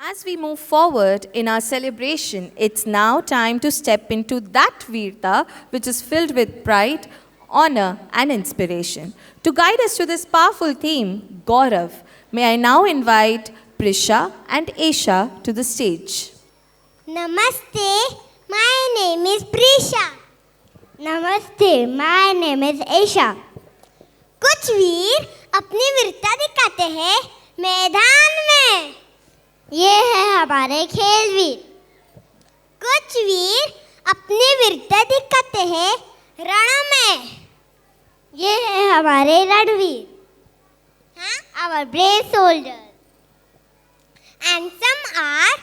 As we move forward in our celebration, it's now time to step into that Veerta which is filled with pride, honor, and inspiration. To guide us to this powerful theme, Gaurav, may I now invite Prisha and Aisha to the stage. Namaste, my name is Prisha. Namaste, my name is Aisha. कुछ वीर अपनी वीरता दिखाते हैं मैदान में, ये है हमारे खेलवीर। कुछ वीर अपनी वीरता दिखाते हैं रण में, ये है हमारे रणवीर। हाँ, our brave soldiers. And some are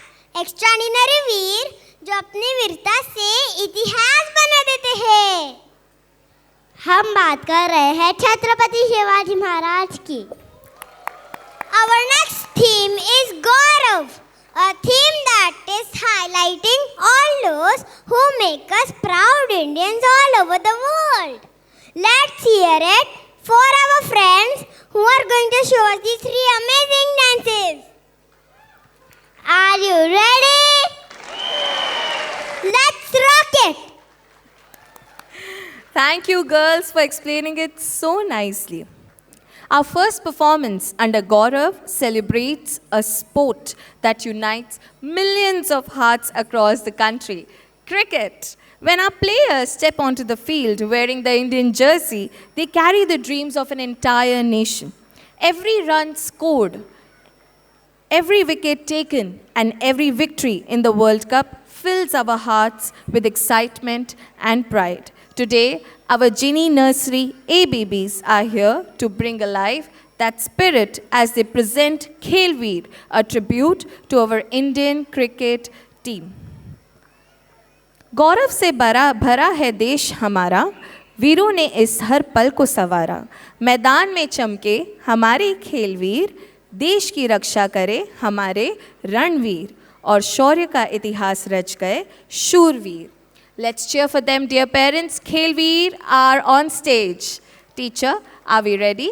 extraordinary वीर जो अपनी वीरता से इतिहास बना देते हैं। हम बात कर रहे हैं छत्रपति शिवाजी महाराज की। Our next theme is Gaurav, a theme that is highlighting all those who make us proud Indians all over the world. Let's hear it for our friends who are going to show us these three amazing dances. Are you ready? Let's rock it! Thank you, girls, for explaining it so nicely. Our first performance under Gaurav celebrates a sport that unites millions of hearts across the country, cricket. When our players step onto the field wearing the Indian jersey, they carry the dreams of an entire nation. Every run scored, every wicket taken, and every victory in the World Cup fills our hearts with excitement and pride. Today, our Ginny Nursery ABBs are here to bring alive that spirit as they present Khelveer, a tribute to our Indian cricket team. गौरव से भरा है देश हमारा, वीरों ने इस हर पल को संवारा। मैदान में चमके हमारे खेलवीर, देश की रक्षा करे हमारे रणवीर, और शौर्य का इतिहास रच गए शूरवीर। Let's cheer for them, dear parents. Khelveer are on stage. Teacher, are we ready?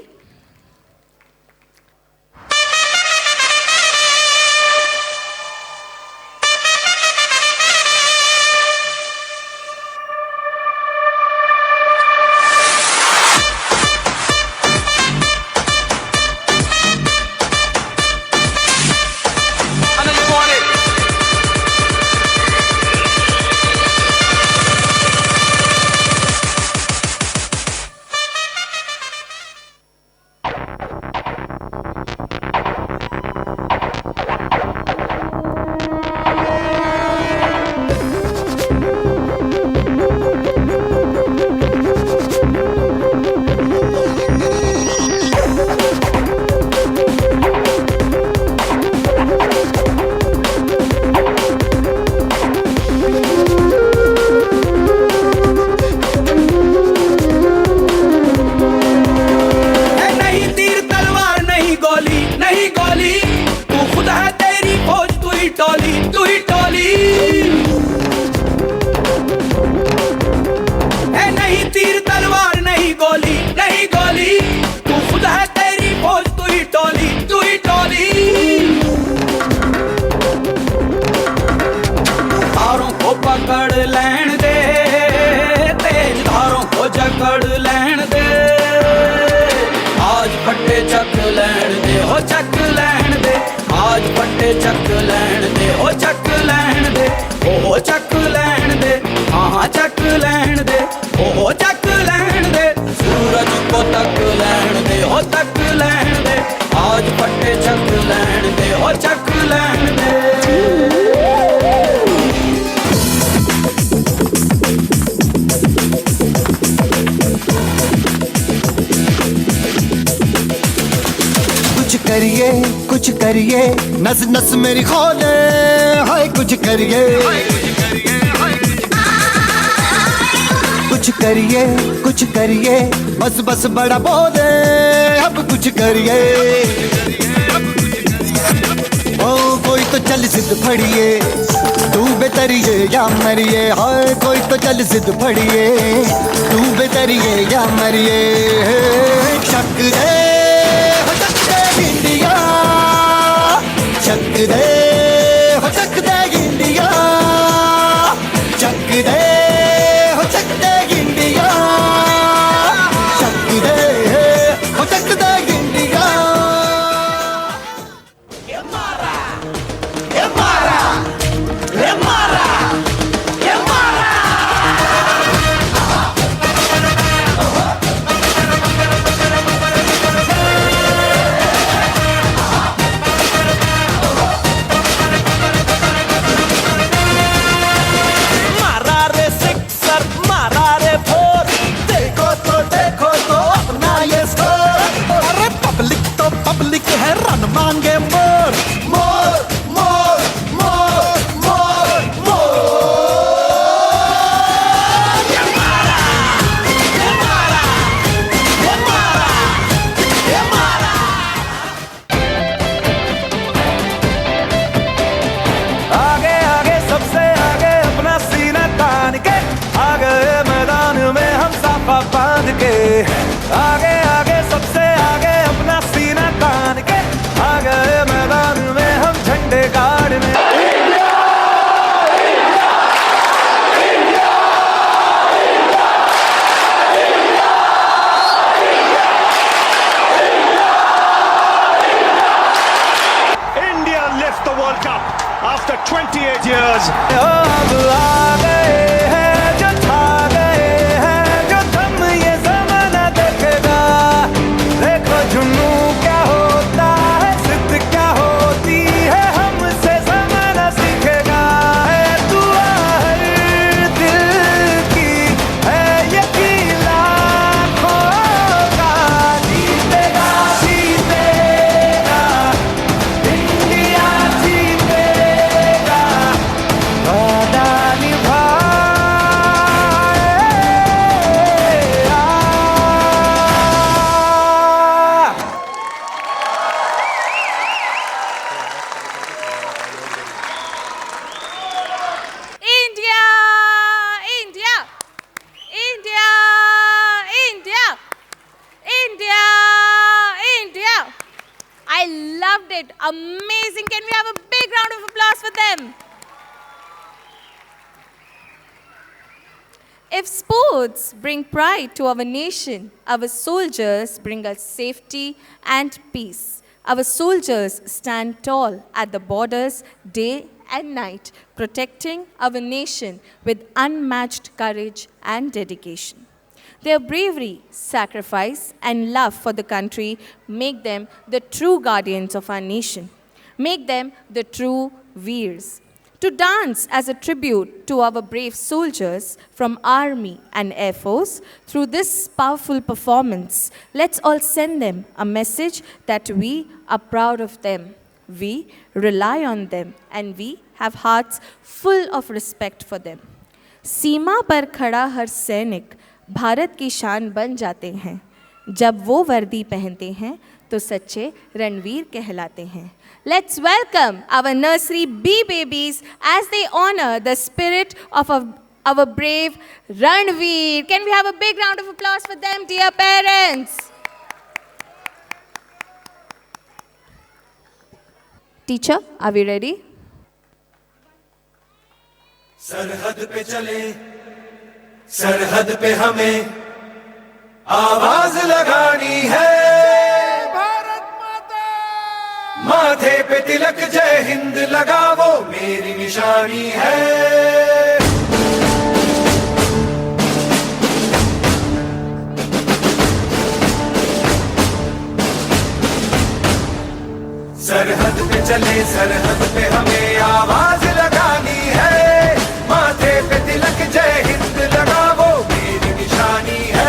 कुछ करिए नस नस मेरी खोले, हाय कुछ करिए, कुछ करिए बस बस बड़ा बोले, अब कुछ करिए। ओ कोई तो चल जिद फड़िए, तू बेतरिए या मरिए, हाय कोई तो चल जिद फड़िए, तू बेतरिए या मरिए। शक दे इंडिया, शक दे के, आगे आगे सबसे आगे अपना सीना तान के आ गए मैदान में हम झंडे गाड़ने। India lift the World Cup after 28 years. अब आ गए हैं जो छा गए हैं जो थम ये ज़माना देखेगा। देखो जुनू क्या होता है, जिद क्या होती है, हमसे ज़माना सीखेगा। है दुआ हर दिल की, है यकीन लाखों का, जीतेगा जीतेगा इंडिया जीतेगा, वादा निभाएगा। India! India! India! India! India! India! I loved it. Amazing. Can we have a big round of applause for them? If sports bring pride to our nation, our soldiers bring us safety and peace. Our soldiers stand tall at the borders day and night, protecting our nation with unmatched courage and dedication. Their bravery, sacrifice, and love for the country make them the true guardians of our nation, make them the true Veers. To dance as a tribute to our brave soldiers from Army and Air Force through this powerful performance, let's all send them a message that we are proud of them, we rely on them, and we have hearts full of respect for them. सीमा पर खड़ा हर सैनिक भारत की शान बन जाते हैं। जब वो वर्दी पहनते हैं तो सच्चे रणवीर कहलाते हैं। Let's welcome our nursery B babies as they honor the spirit of our brave Ranveer. Can we have a big round of applause for them, dear parents? Teacher, are we ready? सरहद पे चले, सरहद पे हमें आवाज लगानी है। भारत माता, माथे पे तिलक जय हिंद लगावो मेरी निशानी है। सरहद पे चले, सरहद पे हमें आवाज लगानी है। माथे पे तिलक जय हिंद लगावो मेरी निशानी है।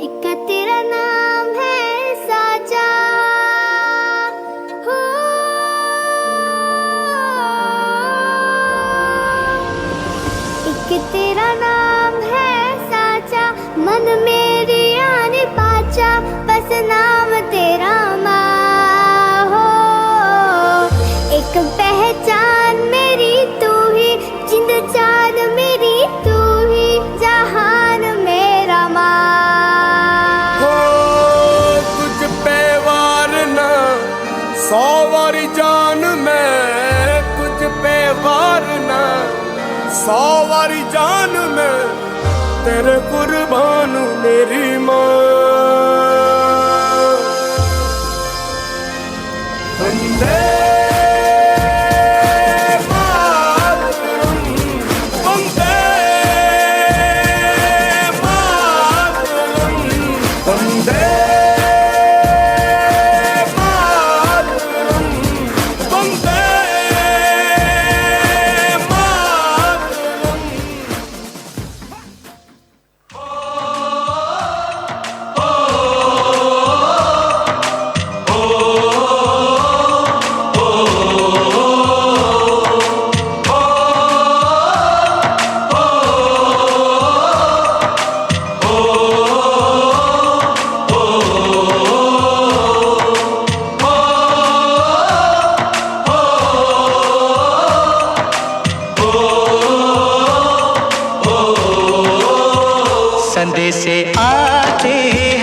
एक तेरा नाम है साचा, हो एक तेरा नाम है साचा, मन मेरी आने पाचा, बस नाम तेरा माँ हो। एक पहचान मेरी तू ही, जिंद जान मेरी तू ही, जहान मेरा माँ। तुझ पे वारना 100 वारी जान में, तुझ पे वारना 100 वारी जान में, तेरे कुर्बान मेरी माँ। वंदे मातरम, वंदे मातरम, वंदे मातरम, वंदे मातरम। संदेशे आते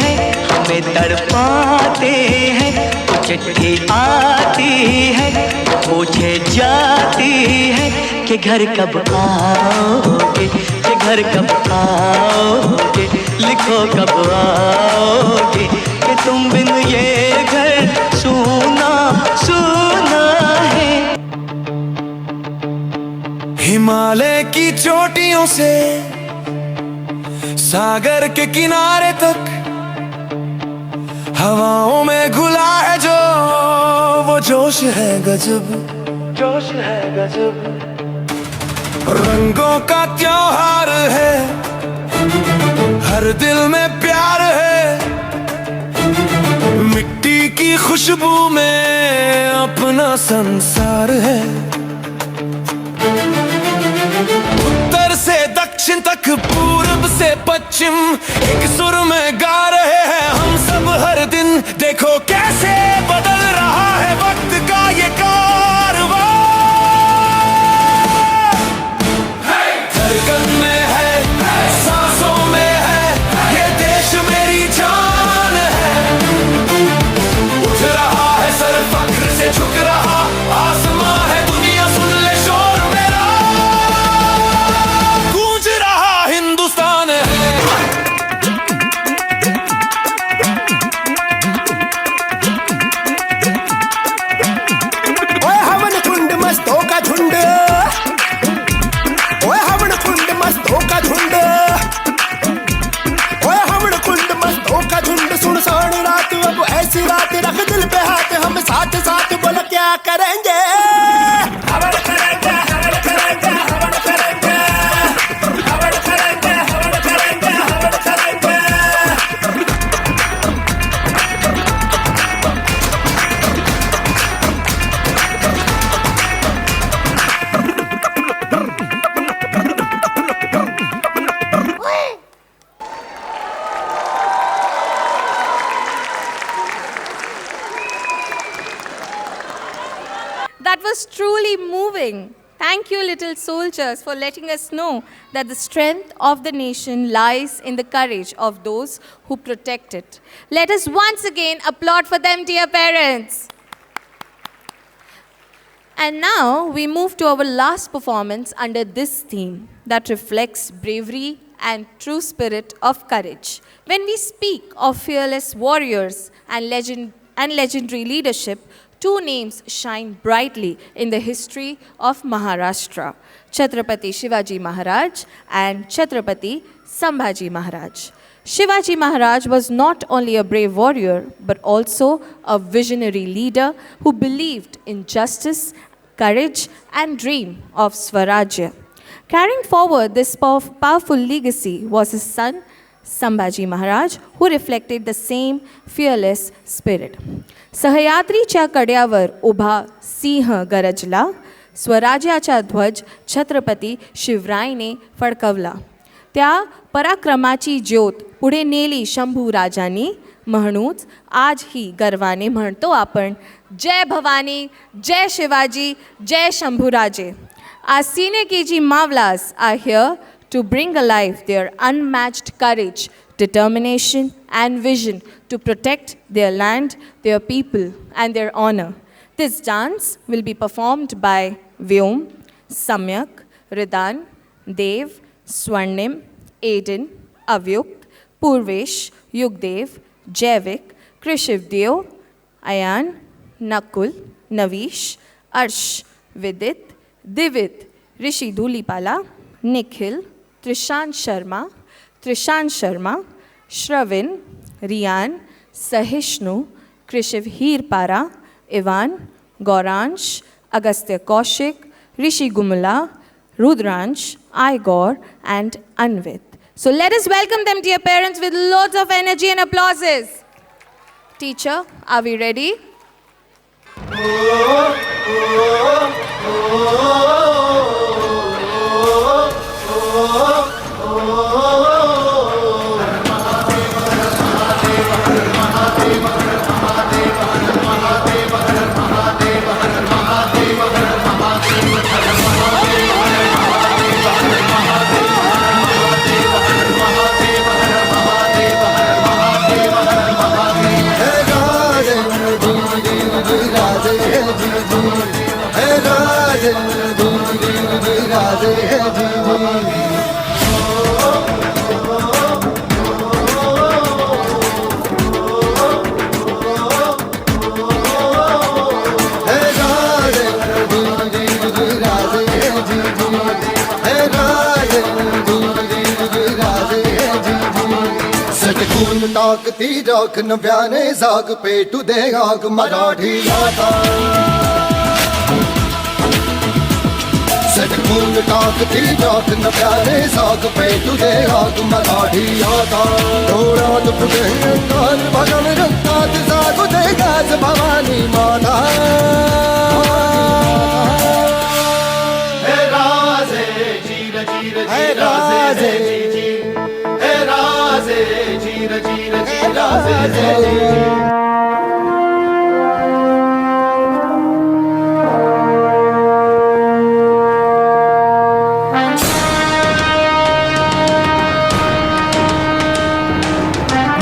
हैं, हमें तड़पाते हैं। कुछ चिट्ठी आती है, पूछे जाती है कि घर कब आओगे, कि घर कब आओगे, लिखो कब आओगे, कि तुम बिन ये घर सूना सूना है। हिमालय की चोटियों से सागर के किनारे तक हवाओं में घुला है जो वो जोश है गजब, जोश है गजब। रंगों का त्योहार है, हर दिल में प्यार है, मिट्टी की खुशबू में अपना संसार है। उत्तर से दक्षिण तक, पूरब से पश्चिम, एक सुर में गा रहे हैं हम सब हर दिन। देखो कैसे बदल रहा है वक्त का ये कारवां। धड़कन में है, सांसों में है, ये देश मेरी जान है। उठ रहा है सर फख्र से, झुक रहा आसमां है, दुनिया सुन ले शोर मेरा, गूंज रहा हिंदुस्तान है। ओए हवन कुंड मस्तों का झुंड, ओए हवन कुंड मस्तों का झुंड, ओए हवन कुंड मस्तों का झुंड। सुनसान रात अब ऐसी रात, रख दिल पे हाथ, हम साथ साथ बोल क्या करेंगे। हवन करेंगे, हवन करेंगे, हवन करेंगे, हवन करेंगे, हवन करेंगे, हवन करेंगे। That was truly moving. Thank you, little soldiers, for letting us know that the strength of the nation lies in the courage of those who protect it. Let us once again applaud for them, dear parents. And now we move to our last performance under this theme that reflects bravery and true spirit of courage. When we speak of fearless warriors and legendary leadership, two names shine brightly in the history of Maharashtra: Chhatrapati Shivaji Maharaj and Chhatrapati Sambhaji Maharaj. Shivaji Maharaj was not only a brave warrior, but also a visionary leader who believed in justice, courage, and dream of Swarajya. Carrying forward this powerful legacy was his son, Sambhaji Maharaj, who reflected the same fearless spirit. सह्याद्रीच्या कड्यावर उभा सिंह गरजला, स्वराज्याचा ध्वज छत्रपती शिवरायने फडकवला. त्या पराक्रमाची ज्योत पुढे नेली शंभू राजांनी, म्हणूनच आजही गर्वाने म्हणतो आपण, जय भवानी, जय शिवाजी, जय Shambhuraje. Our senior KG Mavlas are here to bring alive their unmatched courage, determination, and vision to protect their land, their people, and their honor. This dance will be performed by Vyom, Samyak, Ridan, Dev, Swarnim, Aiden, Avyukt, Purvesh, Yugdev, Jaivik, Krishivdeo, Ayan, Nakul, Navish, Arsh, Vidit, Divit, Rishi Dhulipala, Nikhil, Trishant Sharma, Shravin, Riyan, Sahishnu, Krishiv Hirpara, Ivan, Gauransh, Agastya Kaushik, Rishi Gumula, Rudransh, Igor, and Anvit. So let us welcome them, dear parents, with loads of energy and applauses. Teacher, are we ready? सटकून टाकती राख नव्याने जाग पेटू दे आग मराठी आता सटकून टाकती राख नव्याने जाग पेटू दे आग मराठी आता डोळ्यात फुटे अंगार भगम रक्तात जागू दे गाज भवानी माता हे राजे जीर जीर हे राजे हे राजे जीर जीर राजे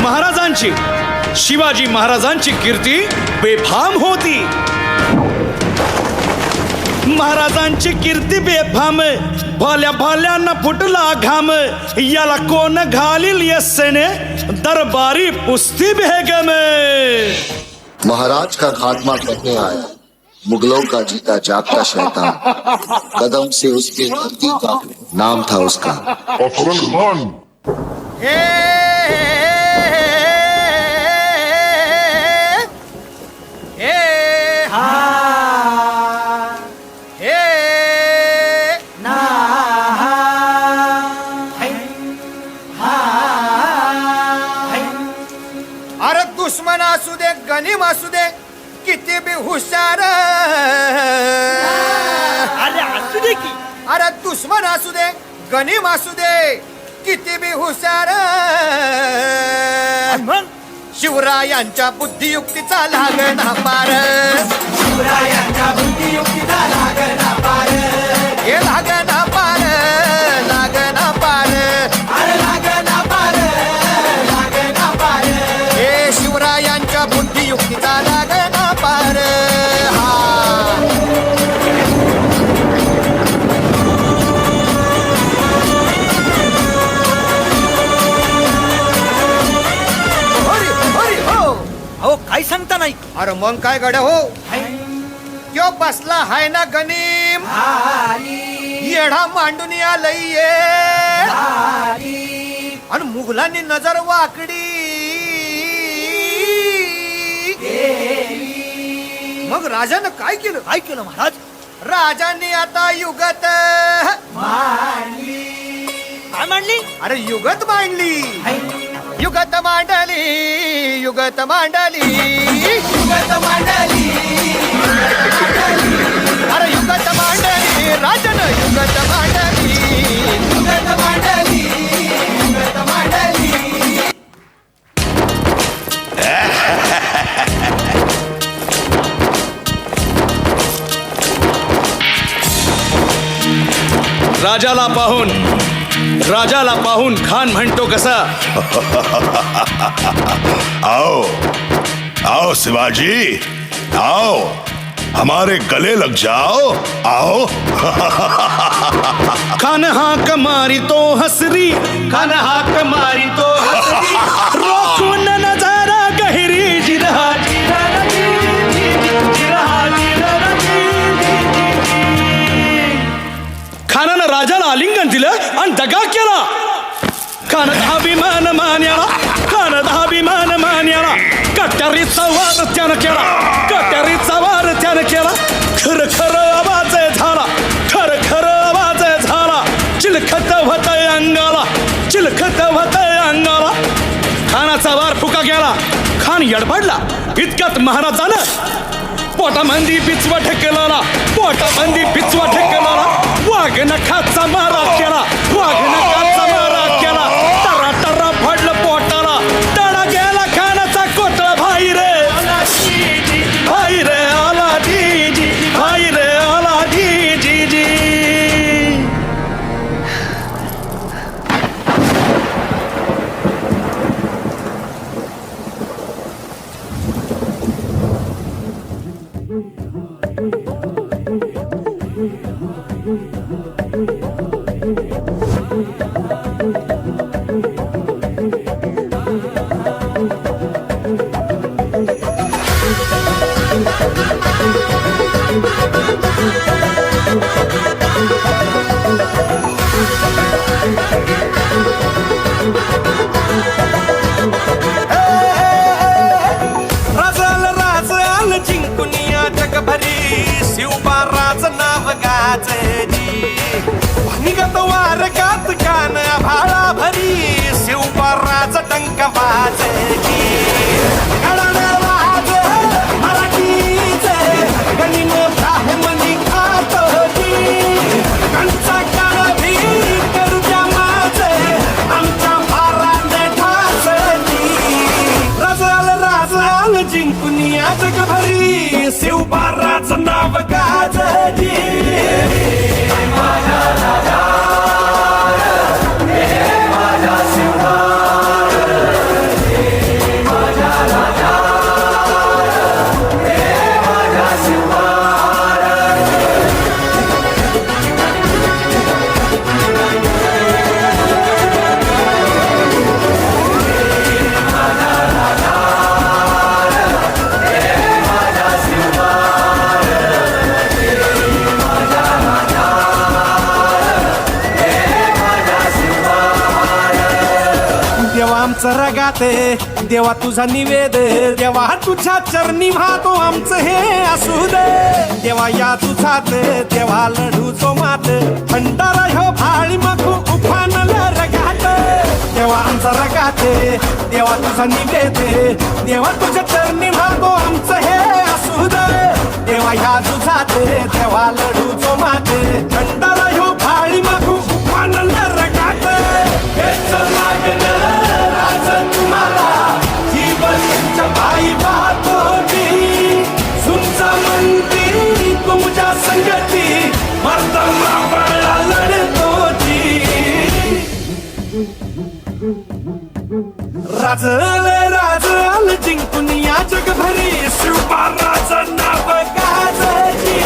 महाराजांची शिवाजी महाराजांची कीर्ती बेफाम होती. महाराजांची कीर्ती बेफाम भल्या भल्यांना फुटला घाम याला कोण घालील यस्सेने दरबारी पुस्ती बेगम. महाराज का खात्मा करने आया मुगलों का जीता जागता शैतान कदम से उसके धरती का नाम था उसका अफजल खान. अरे दुश्मन असू दे गनीम असू दे किती बी हुशार असू दे की अरे दुश्मन असू दे गनीम असू दे किती बी हुशार शिवरायांच्या बुद्धियुक्तीचा लागना पार शिवरायांच्या बुद्धियुक्तीचा लागना पार हे लागना पार लागना पार अरे लागना पार लागना पार हे शिवरायांच्या बुद्धियुक्तीचा लागना पार काय सांगता नाही. अरे मग काय गड्या हो क्यों बसला हाय ना गनीम येढा मांडून आलंय आणि मुघलांनी नजर वाकडी मग राजानं काय केलं महाराज. राजांनी आता युगत काय मांडली. अरे युगत मांडली युगत मांडली युगत मांडली युगत मांडली अरे युगत मांडली राजन युगत मांडली युगत मांडली युगत मांडली. राजाला पाहून खान म्हणतो कसा. आओ आओ शिवाजी आओ हमारे गले लग जाओ आओ. खान हाक मारी तो हसरी खान हाक मारी तो हसरी रोखून नजारा गहिरी जिरहा खानानं राजाला आलिंगन दिलं आणि दगा केला. खानाभिमान मान्याला कट्यारीचा वार त्यानं केला खर खर आवाज झाला चिलखत होतय अंगाला खानाचा वार फुका गेला. खान यडबडला इतक्यात महाराजानं पोटामंदी पिचवा ठेकेला वाघ नखाचा मारा केला टरा टरा फडलं पोटाला तडा गेला खानाचा कोटळा. भाई रे आला जी. भाळा भरी शिवबाराचा टंक वाजली गडानं वाज मराठीचे गणी मोठा हे मनी खातोची कंचा काळ भी करू द्या माझे आमच्या भाराने ठासली राजाल जिंकून या जगभरी शिवबाराचं नाव गाजली आमचं रगाते देवा तुझा निवेद देवा तुझ्या चरणी वाहतो आमचं हे असू दे देवा या तुझात देवा लढूचो मात भंडारा ह्यो भाळी मखू उफानला रगात देवा आमचा रगाते देवा तुझा निवेद देवा तुझ्या चरणी वाहतो आमचं हे असू दे देवा या तुझात देवा लढूचो मात भंडारा ह्यो भाळी मखू उफानला रगात तुम्हाला जीवन बाई पाहतो सुनचा म्हणती तुमच्या संगती मर्दमा पळा लढतो राजल जिंकून या जगभरी शिवबाराचं नाव गाजली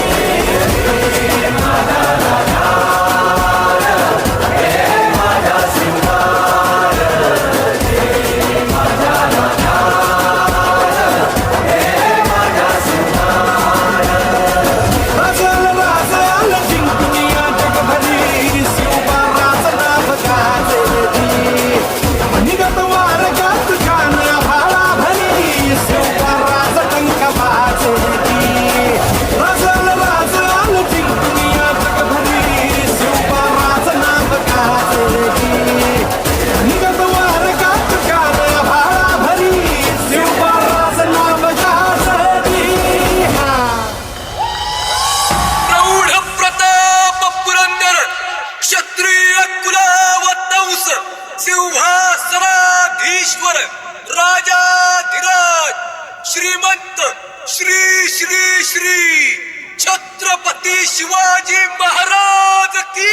सिंहासनाधीश्वर राजाधिराज श्रीमंत श्री श्री श्री छत्रपती शिवाजी महाराज की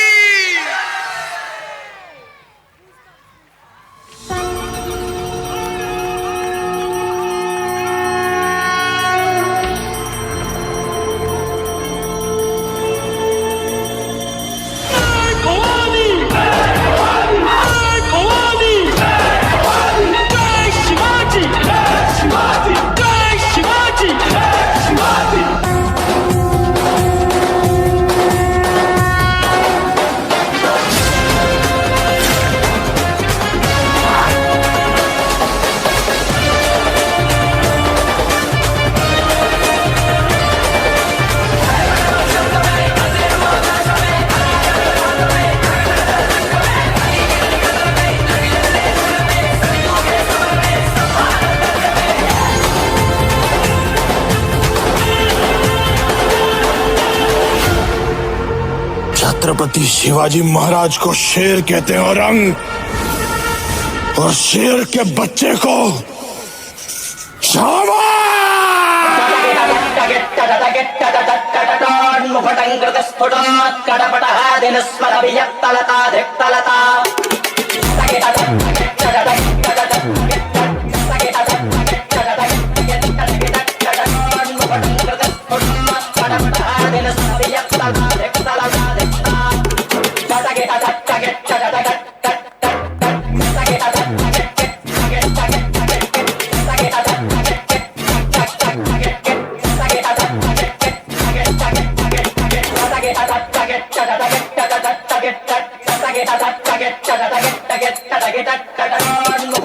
छत्रपति शिवाजी महाराज को शेर कहते हैं औरंग, और शेर के बच्चे को target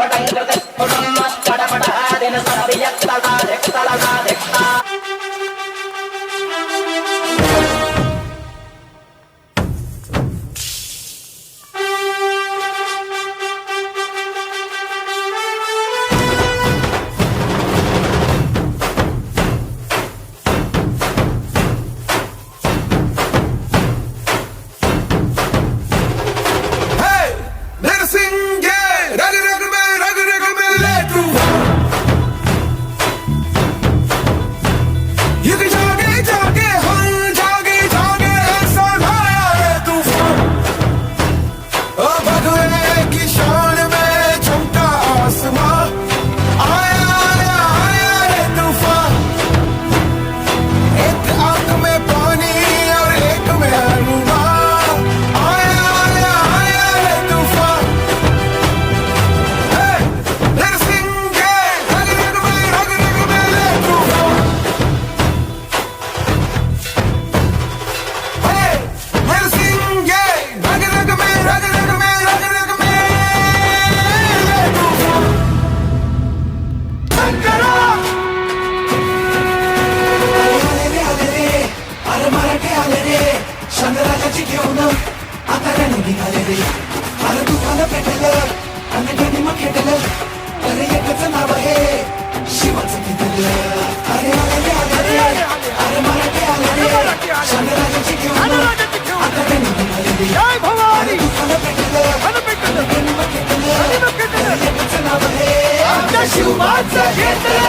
सुरुवात से घेतले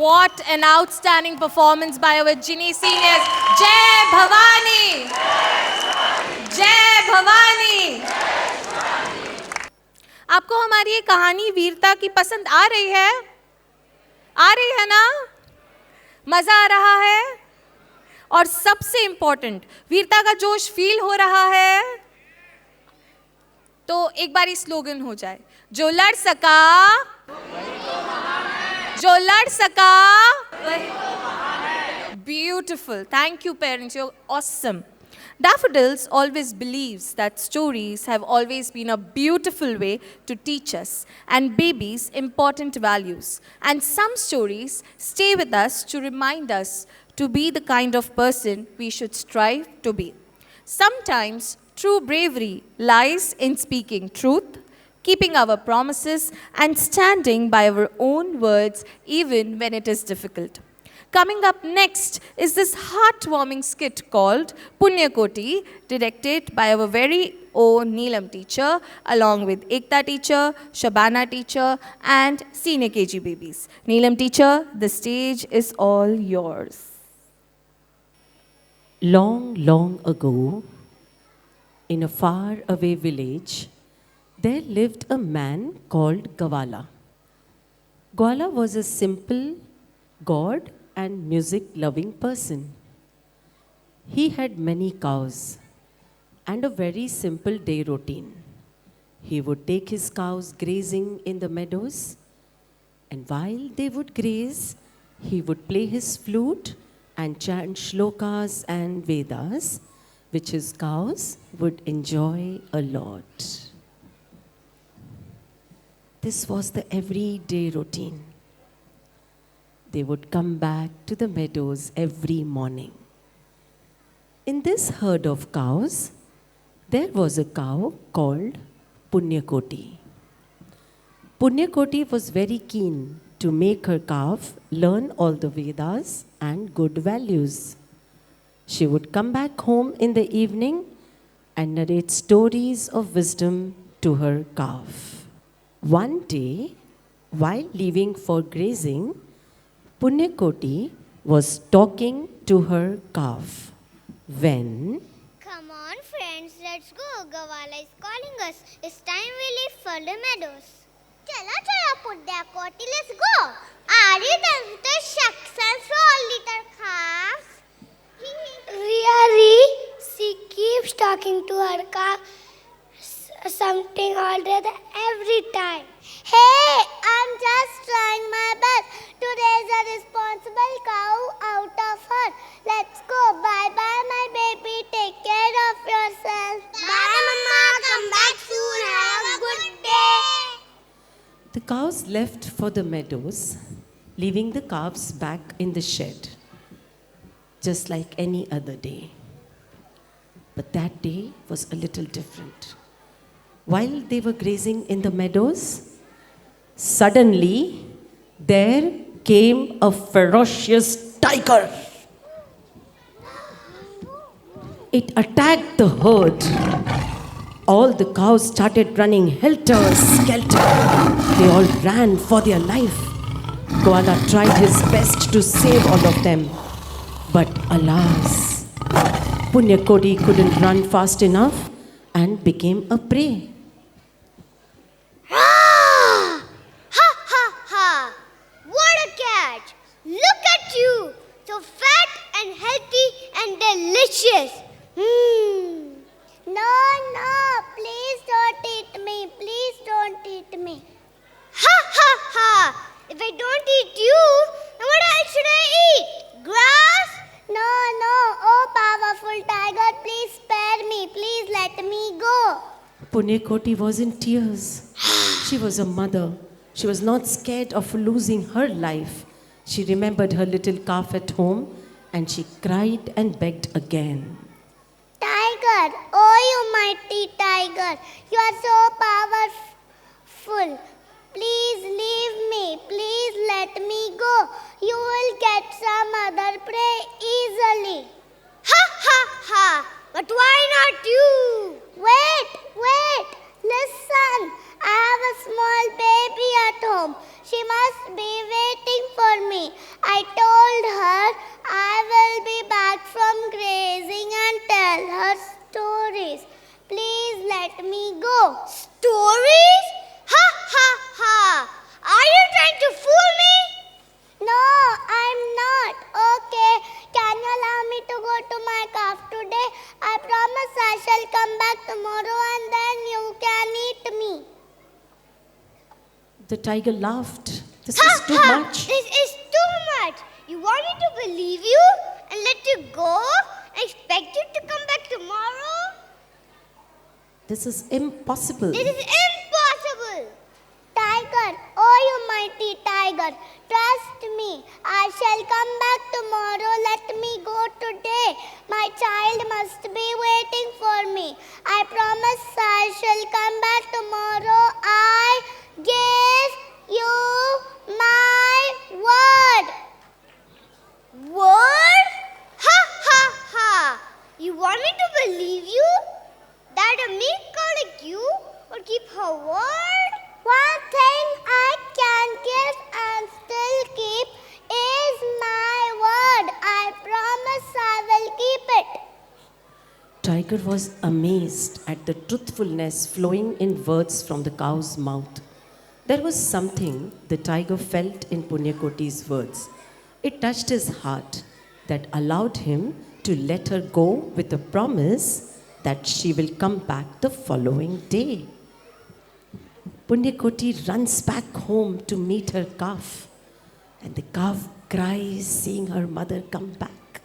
What an outstanding performance by our Ginny seniors. Jai Bhavani! Jai Bhavani! आपको हमारी ये कहानी वीरता की पसंद आ रही है? आ रही है ना? मजा आ रहा है? और सबसे इंपॉर्टेंट, वीरता का जोश फील हो रहा है? तो एक बार स्लोगन हो जाए, जो लड़ सका, जो लड़ सका, beautiful. Thank you, parents. You're awesome. Daffodils always believes that stories have always been a beautiful way to teach us and babies important values. And some stories stay with us to remind us to be the kind of person we should strive to be. Sometimes true bravery lies in speaking truth, keeping our promises, and standing by our own words even when it is difficult. Coming up next is this heartwarming skit called Punya Koti, directed by our very own Neelam teacher, along with Ekta teacher, Shabana teacher, and senior KG babies. Neelam teacher, the stage is all yours. Long, long ago, in a far-away village, there lived a man called Gwala. Gwala was a simple, God and music-loving person. He had many cows and a very simple day routine. He would take his cows grazing in the meadows, and while they would graze, he would play his flute and chant shlokas and Vedas, which his cows would enjoy a lot. This was the everyday routine. They would come back to the meadows every morning. In this herd of cows, there was a cow called Punya Koti. Punya Koti was very keen to make her calf learn all the Vedas and good values. She would come back home in the evening and narrate stories of wisdom to her calf. One day, while leaving for grazing, Punya Koti was talking to her calf when... Come on friends, let's go. Gwala is calling us. It's time we leave for the meadows. Chala chala Punya Koti, let's go. Are you done with the shucks and all little calves? Really? She keeps talking to her calf something or the other every time. Hey, I'm just trying my best to raise a responsible cow out of her. Let's go. Bye-bye, my baby. Take care of yourself. Bye, Mama. Come back soon. Have a good day. The cows left for the meadows, leaving the calves back in the shed, just like any other day. But that day was a little different. While they were grazing in the meadows, suddenly there came a ferocious tiger. It attacked the herd. All the cows started running helter-skelter. They all ran for their life. Koala tried his best to save all of them. But alas, Punyakoti couldn't run fast enough and became a prey. Ah! Ha ha ha! What a catch! Look at you! So fat and healthy and delicious. No, no, please don't eat me. Please don't eat me. Ha ha ha! If I don't eat you, then what else should I eat? Grass? No, no. Oh, powerful tiger, please spare me. Please let me go. Punyakoti was in tears. She was a mother. She was not scared of losing her life. She remembered her little calf at home and she cried and begged again. Tiger, oh you mighty tiger, you are so powerful. Please leave me, please let me go. You will get some other prey easily. Ha ha ha, but why not you? Wait, listen. I have a small baby at home. She must be waiting for me. I told her I will be back from grazing and tell her stories. Please let me go. Stories? Ha ha ha! Are you trying to fool me? No, I'm not. Okay, can you allow me to go to my calf today? I promise I shall come back tomorrow and then you can eat me. The tiger laughed. This is too much. This is too much. You want me to believe you and let you go? Expect you to come back tomorrow? This is impossible. This is impossible. Tiger, oh you mighty tiger, trust me. I shall come back tomorrow. Let me go today. My child must be waiting for me. I promise I shall come back tomorrow. I give you my word. Word? Ha ha ha! You want me to believe you? That a meek cow like you would keep her word? One thing I can give and still keep is my word. I promise I will keep it. Tiger was amazed at the truthfulness flowing in words from the cow's mouth. There was something the tiger felt in Punyakoti's words. It touched his heart that allowed him to let her go with a promise that she will come back the following day. Punyakoti runs back home to meet her calf, and the calf cries seeing her mother come back.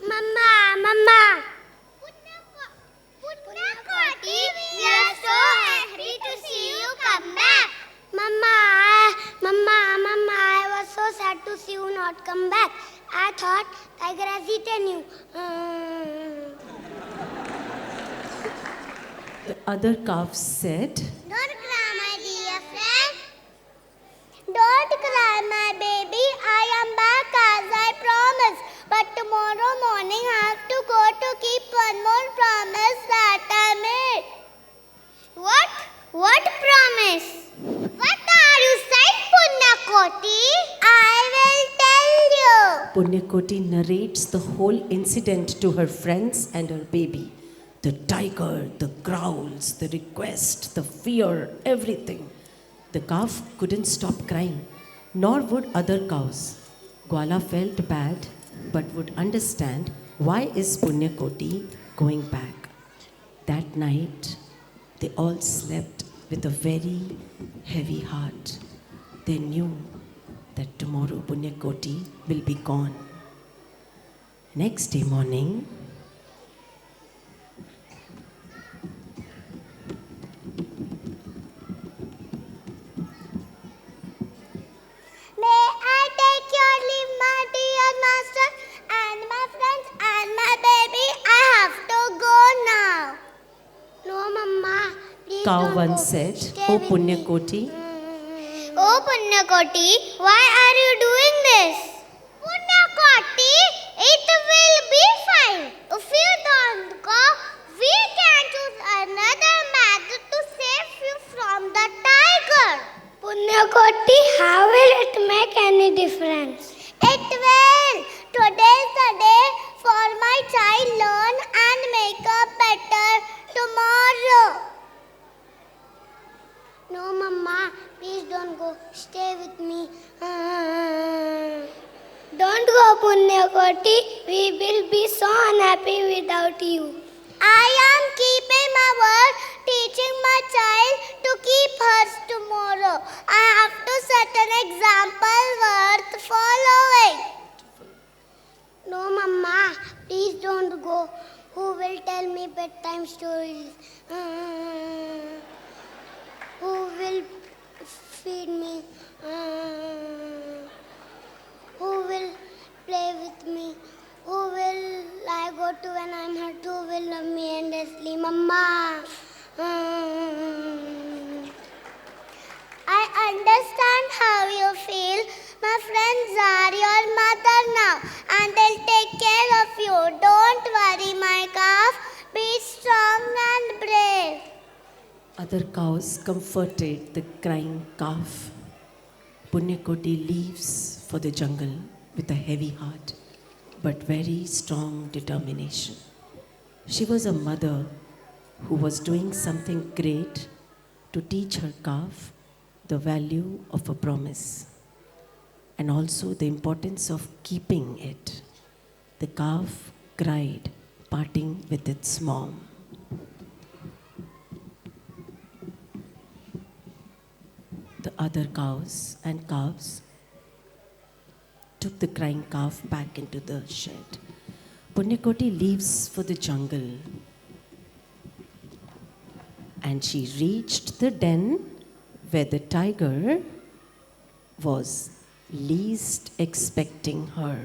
Mama. Punyakoti, we are so happy to see you come back. Mama, I was so sad to see you not come back. I thought tiger has eaten you. The other calf said, Don't cry, my dear friend. Don't cry, my baby. I am back as I promised. But tomorrow morning I have to go to keep one more promise that I made. What promise? What are you saying, Punyakoti? I will tell you. Punyakoti narrates the whole incident to her friends and her baby. The tiger, the growls, the request, the fear, everything. The calf couldn't stop crying, nor would other cows. Koala felt bad, but would understand why is Punyakoti going back. That night, they all slept with a very heavy heart. They knew that tomorrow Punyakoti will be gone. Next day morning, May I take your leave, my dear master, and my friends and my baby? I have to go now. No, Mama. Please cow don't one go. said, Stay "O with me." Punyakoti, Oh, Punyakoti, why are you doing this. Punyakoti, it will be fine. If you don't go, we can choose another method to save you from the tiger. Punyakoti, how will it make any difference? It will. Today is the day for my child learn and make up better tomorrow. No, Mama, please don't go. Stay with me. Don't go, Punyakoti. We will be so unhappy without you. I am keeping my word, teaching my child to keep hers tomorrow. I have to set an example worth following. No, Mama, please don't go. Who will tell me bedtime stories? Who will feed me? Who will play with me? Who will I go to when I'm hurt? Who will love me endlessly? Mama. I understand how you feel. My friends are your mother now, and they'll take care of you. Don't worry, my calf. Be strong and brave. Other cows comforted the crying calf. Punyakoti leaves for the jungle with a heavy heart, but very strong determination. She was a mother who was doing something great to teach her calf the value of a promise and also the importance of keeping it. The calf cried, parting with its mom. The other cows and calves took the crying calf back into the shed. Punyakoti leaves for the jungle and she reached the den where the tiger was least expecting her.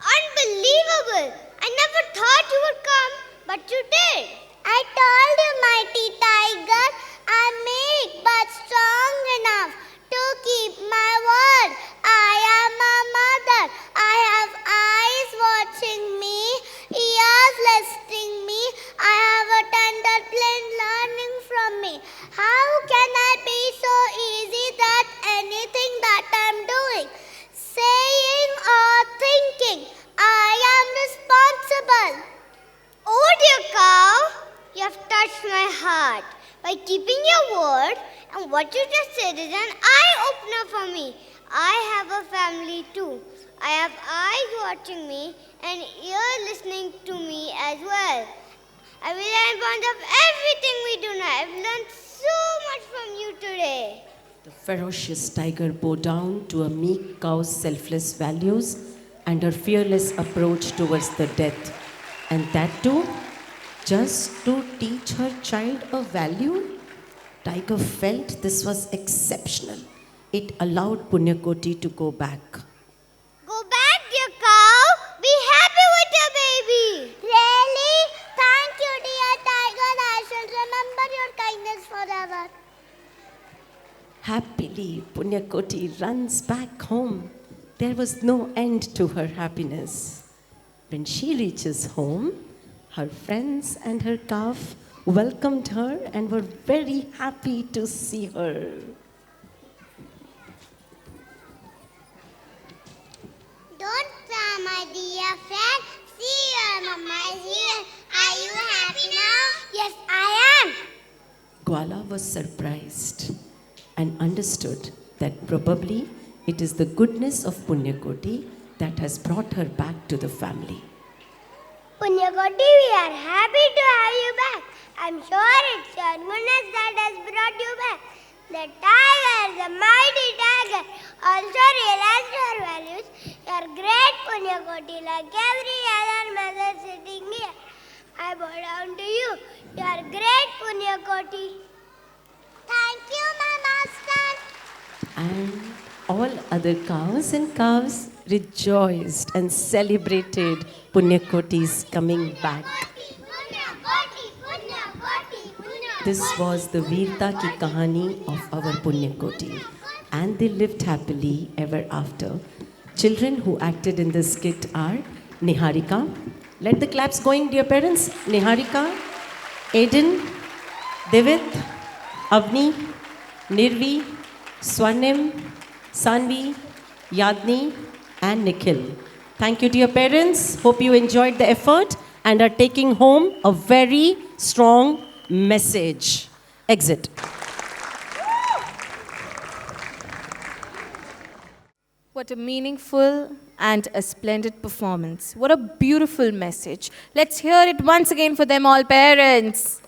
Unbelievable! I never thought you would come, but you did. I told you, mighty tiger, I'm meek but strong enough to keep my word. I am a mother. I have eyes watching me, ears listening me. I have a tender brain learning from me. How can I be so easy that anything that I'm doing, saying or thinking, I am responsible? Oh dear cow, you have touched my heart by keeping your word, and what you just said is an eye-opener for me. I have a family too. I have eyes watching me and ears listening to me as well. I will learn fond of everything we do now. I've learned so much from you today. The ferocious tiger bowed down to a meek cow's selfless values and her fearless approach towards the death. And that too, just to teach her child a value. Tiger felt this was exceptional. It allowed Punyakoti to go back. Go back, dear cow. Be happy with your baby. Really? Thank you, dear tiger. I shall remember your kindness forever. Happily, Punyakoti runs back home. There was no end to her happiness. When she reaches home, her friends and her calf welcomed her and were very happy to see her. Don't cry, my dear friend. See, your mama is here. Are you happy now? Yes, I am. Gwala was surprised and understood that probably it is the goodness of Punyakoti that has brought her back to the family. Punyakoti, we are happy to have you back. I'm sure it's your goodness that has brought you back. The tiger, the mighty tiger, also realized her values. You are great, Punyakoti, like every other mother sitting here. I bow down to you. You are great, Punyakoti. Thank you, my master. And All other cows and calves rejoiced and celebrated Punyakoti's coming back. This was the Veerta ki kahani of our Punyakoti, and they lived happily ever after. Children who acted in this skit are Niharika. Let the claps going, dear parents. Niharika, Aiden, Divit, Avni, Nirvi, Swarnim, Sanvi, Yadni, and Nikhil. Thank you, dear parents. Hope you enjoyed the effort and are taking home a very strong message. Exit. What a meaningful and a splendid performance. What a beautiful message. Let's hear it once again for them all, parents.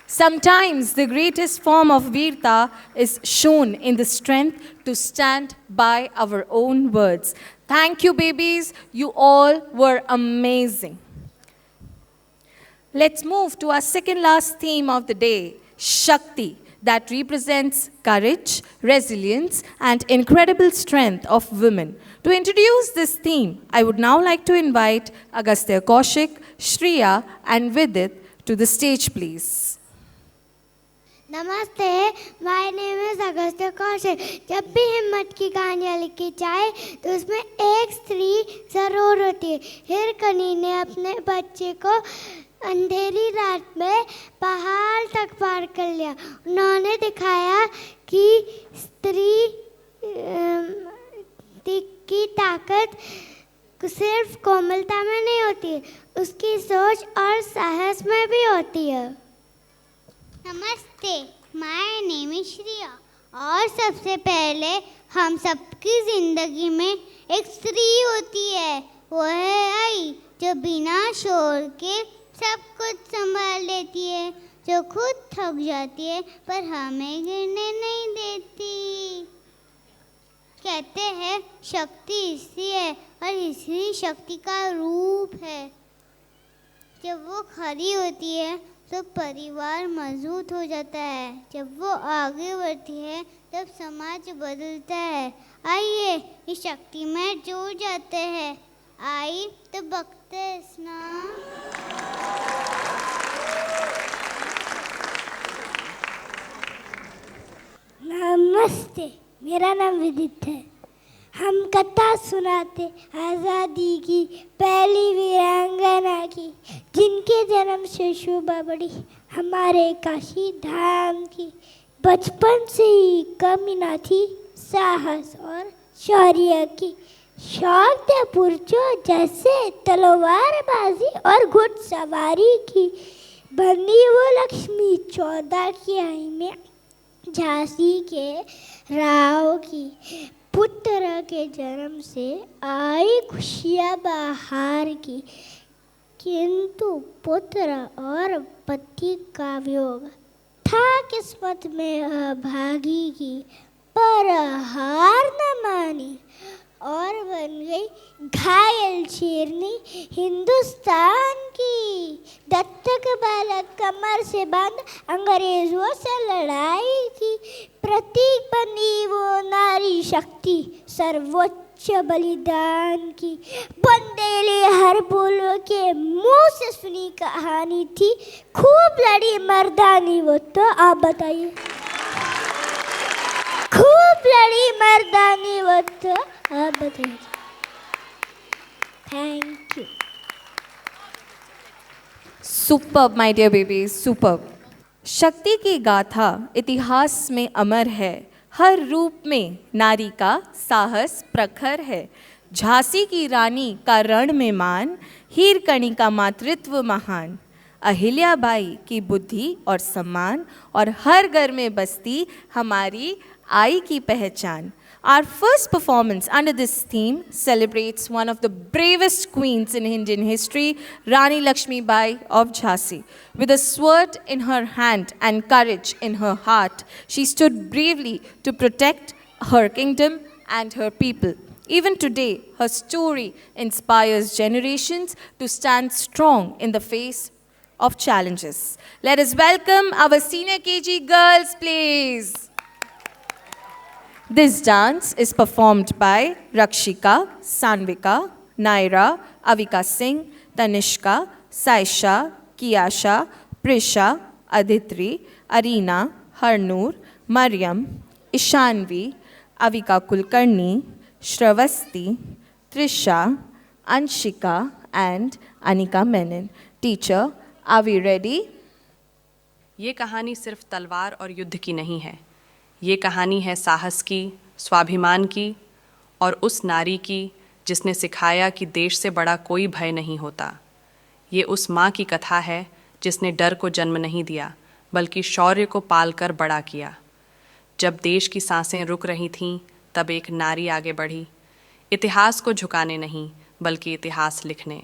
Sometimes the greatest form of Veerta is shown in the strength to stand by our own words. Thank you, babies. You all were amazing. Let's move to our second last theme of the day, Shakti, that represents courage, resilience, and incredible strength of women. To introduce this theme, I would now like to invite Agastya Kaushik, Shriya, and Vidit to the stage, please. नमस्ते, my name is Agastya Kaushik. जब भी हिम्मत की कहानियाँ लिखी जाए तो उसमें एक स्त्री ज़रूर होती है। हिरकनी ने अपने बच्चे को अंधेरी रात में पहाड़ तक पार कर लिया। उन्होंने दिखाया कि स्त्री की ताकत सिर्फ कोमलता में नहीं होती, उसकी सोच और साहस में भी होती है। नमस्ते, माय नेम इज श्रिया। और सबसे पहले हम सबकी ज़िंदगी में एक स्त्री होती है, वो है आई, जो बिना शोर के सब कुछ संभाल लेती है, जो खुद थक जाती है पर हमें गिरने नहीं देती। कहते हैं शक्ति स्त्री है और स्त्री शक्ति का रूप है। जब वो खड़ी होती है तो परिवार मजबूत हो जाता है। जब वो आगे बढ़ती है तब समाज बदलता है। आइए इस शक्ति में जुड़ जाते हैं। आई तो बकते ना। नमस्ते, मेरा नाम विदित है। हम कथा सुनाते आज़ादी की पहली वीरांगना की, जिनके जन्म से शोभा बढ़ी हमारे काशी धाम की। बचपन से ही कमी न थी साहस और शौर्य की। शौक थे पुरुषों जैसे तलवारबाजी और घुड़सवारी की। बनी वो लक्ष्मी 14 की आई में झांसी के राव की। पुत्र के जन्म से आई खुशियाँ बाहर की, किंतु पुत्र और पति का वियोग था किस्मत में अभागी की। पर हार न मानी और बन गई घायल शेरनी हिंदुस्तान की। दत्तक बालक कमर से बंद अंग्रेजों से लड़ाई की। प्रतीक बनी वो नारी शक्ति सर्वोच्च बलिदान की। बंदेले हर बोलो के मुंह से सुनी कहानी थी। खूब लड़ी मर्दानी वो, तो आप बताइए। खूब लड़ी मर्दानी वो, तो आप बताइए। Thank you. Superb, my dear babies, superb. शक्ति की गाथा इतिहास में अमर है। हर रूप में नारी का साहस प्रखर है। झांसी की रानी का रण में मान, हीरकणी का मातृत्व महान। अहिल्याबाई की बुद्धि और सम्मान, और हर घर में बसती हमारी आई की पहचान. Our first performance under this theme celebrates one of the bravest queens in Indian history, Rani Lakshmi Bai of Jhansi. With a sword in her hand and courage in her heart, she stood bravely to protect her kingdom and her people. Even today, her story inspires generations to stand strong in the face of challenges. Let us welcome our senior KG girls, please. This dance is performed by Rakshika, Sanvika, Naira, Avika Singh, Tanishka, Saisha, Kiyasha, Prisha, Aditri, Arina, Harnoor, Mariam, Ishanvi, Avika Kulkarni, Shravasti, Trisha, Anshika, and Anika Menon. Teacher, are we ready? ये कहानी सिर्फ तलवार और युद्ध की नहीं है। ये कहानी है साहस की, स्वाभिमान की और उस नारी की जिसने सिखाया कि देश से बड़ा कोई भय नहीं होता। ये उस माँ की कथा है जिसने डर को जन्म नहीं दिया बल्कि शौर्य को पालकर बड़ा किया। जब देश की सांसें रुक रही थीं तब एक नारी आगे बढ़ी, इतिहास को झुकाने नहीं बल्कि इतिहास लिखने।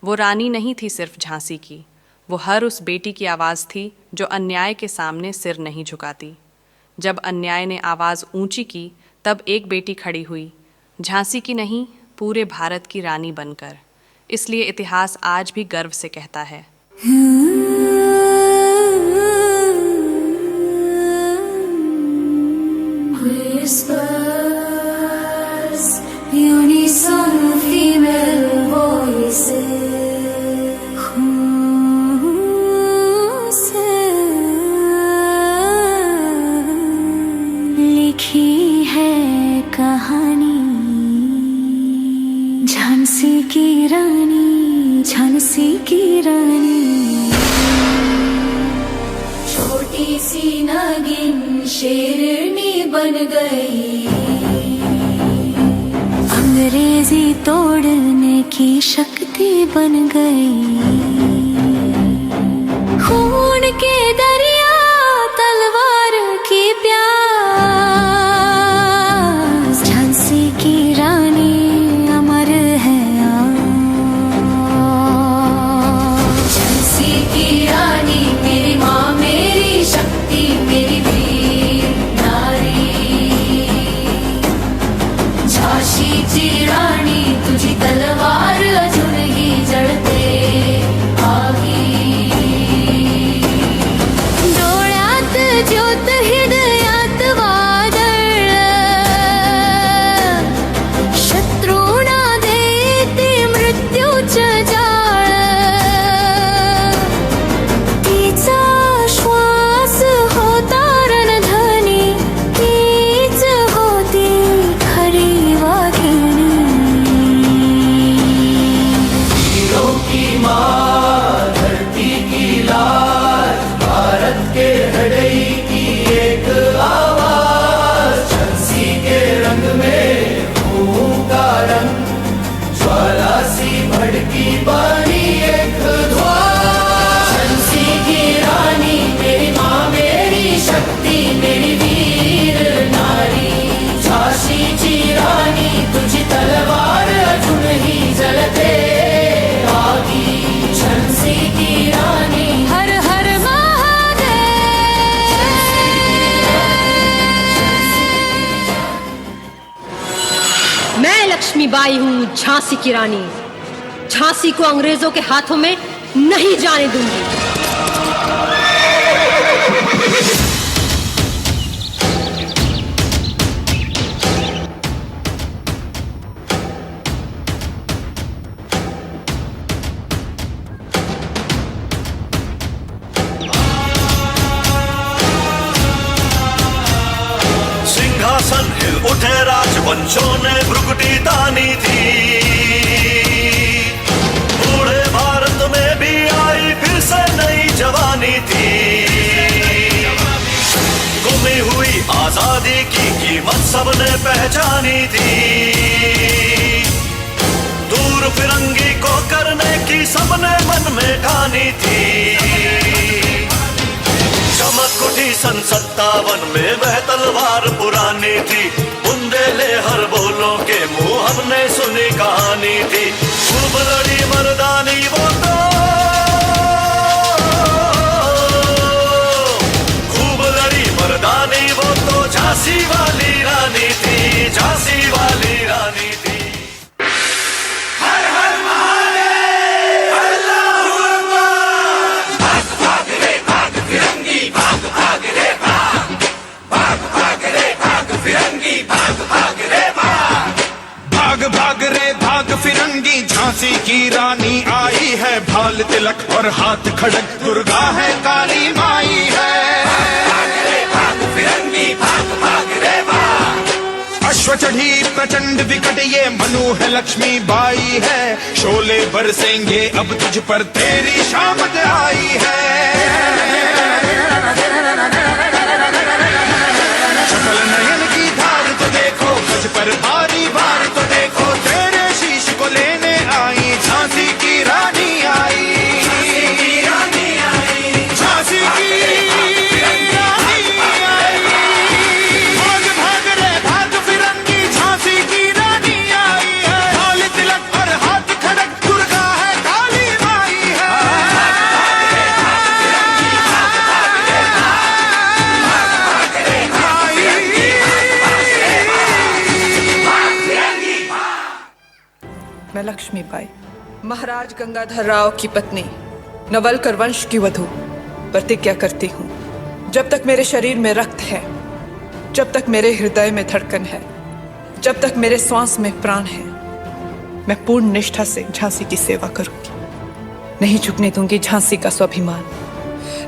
वो रानी नहीं थी सिर्फ झांसी की, वो हर उस बेटी की आवाज़ थी जो अन्याय के सामने सिर नहीं झुकाती। जब अन्याय ने आवाज़ ऊंची की तब एक बेटी खड़ी हुई, झांसी की नहीं पूरे भारत की रानी बनकर। इसलिए इतिहास आज भी गर्व से कहता है। Whispers, unison female voices. लिखी है कहानी झांसी की रानी, झांसी की रानी। छोटी सी नागिन शेरनी बन गई, अंग्रेजी तोड़ने की शक्ति बन गई। खून के दरिया तलवार की प्यास, झांसी की रानी अमर है आज। झांसी की रानी मेरी माँ, मेरी शक्ति, मेरी वीर नारी। झांसी की रानी तुझी तलवार अजूनही जळते आगी। डोळ्यात ज्योत, हृदयात वादळ, शत्रूंना देते मृत्यूचं जाळ। तिचा श्वास होता रणधनी, तीच होती खरी वाघिणी। वीरों की माँ, धरती की लाज, भारत के हृदय की एक आवाज। झांसी के रंग में खून का रंग, ज्वाला सी भड़की बानी एक ध्वज। झांसी की रानी मेरी माँ, मेरी शक्ति, मेरी वीर नारी। झांसी की रानी तुझी तलवार अजूनही जलते आगी। झांसी की रानी हर हर महादेव। मैं लक्ष्मीबाई हूँ, झांसी की रानी। झांसी को अंग्रेजों के हाथों में नहीं जाने दूंगी। सिंहासन हिल उठे, राजवंशों ने भ्रुकुटी तानी थी। बूढ़े भारत में भी आई फिर से नई जवानी थी। गुमी हुई आजादी की कीमत सबने पहचानी थी। दूर फिरंगी को करने की सबने मन में ठानी थी। चमक उठी सन 57 में वह तलवार पुरानी थी। बुंदेले हर बोलों के मुंह हमने सुनी कहानी थी। खूब लड़ी मर्दानी वो तो, खूब लड़ी मर्दानी वो तो झांसी वाली रानी थी, झांसी वाली रानी थी। फिरंगी फिरंगी झांसी की रानी आई है, भाल तिलक और हाथ खड़क दुर्गा है काली माई है। भाग फिरंगी भाग भाग रे भाग। अश्व चढ़ी प्रचंड विकट ये मनु है लक्ष्मी बाई है, शोले बरसेंगे अब तुझ पर तेरी शामत आई है। शकल नयन की धार तो देखो, गज पर भारी भार तो देखो, तेरे शीश को लेने आई झांसी की रानी आई। झांसी की रानी आई। भाग भाग रे भाग फिरंगी झांसी की रानी आई है, भाल तिलक और हाथ खड़क दुर्गा है काली माई है। मैं लक्ष्मीबाई, महाराज गंगाधर राव की पत्नी, नवलकर वंश की वधू, प्रतिज्ञा करती हूँ, जब तक मेरे शरीर में रक्त है, जब तक मेरे हृदय में धड़कन है, जब तक मेरे श्वास में प्राण है, मैं पूर्ण निष्ठा से झांसी की सेवा करूंगी। नहीं झुकने दूंगी झांसी का स्वाभिमान,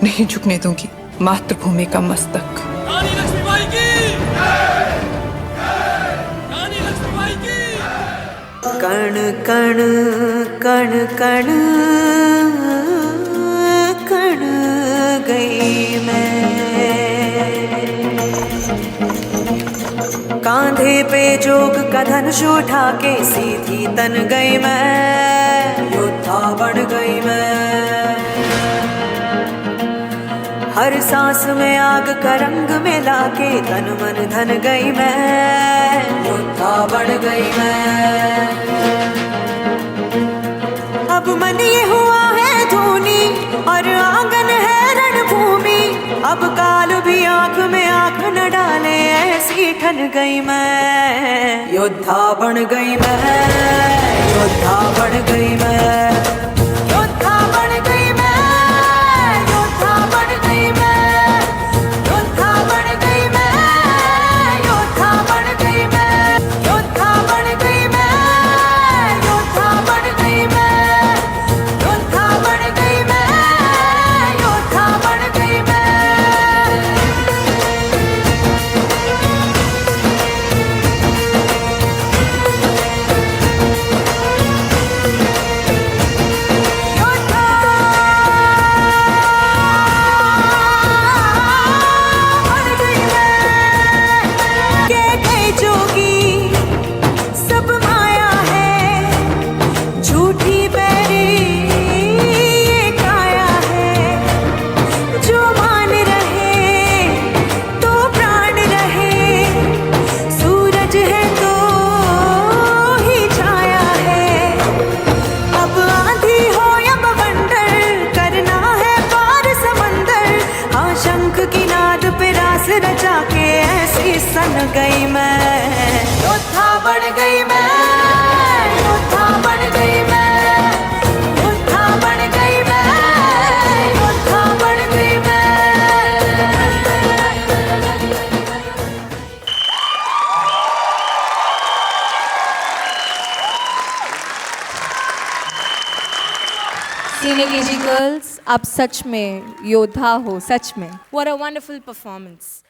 नहीं झुकने दूंगी मातृभूमि का मस्तक। रानी लक्ष्मीबाई की, रानी लक्ष्मीबाई की। कण कण कण कण कण गई मैं, कांधे पे जोग का धनुष उठा के सीधी तन गई मैं, योद्धा बन गई मैं। हर सांस में आग का रंग मिला के तन मन धन गई मैं, योद्धा बन गई मैं। अब मन ये हुआ है धूनी और आंगन है रणभूमि, अब काल भी आंख में आंख न डाले ऐसी ठन गई मैं, योद्धा बन गई मैं, योद्धा बन गई मैं, योद्धा बन गई मैं, योद्धा बन गई मैं, योद्धा बन गई मैं, योद्धा बन गई मैं, योद्धा बन गई मैं, योद्धा बन गई मैं, योद्धा बन गई मैं, योद्धा बन गई मैं। रचा के ऐसी सन गई मैं, योद्धा बन गई मैं, योद्धा बन गई मैं, योद्धा बन गई मैं, योद्धा बन गई मैं। सीनियर केजी गर्ल्स, आप सच में योद्धा हो, सच में। What a wonderful performance.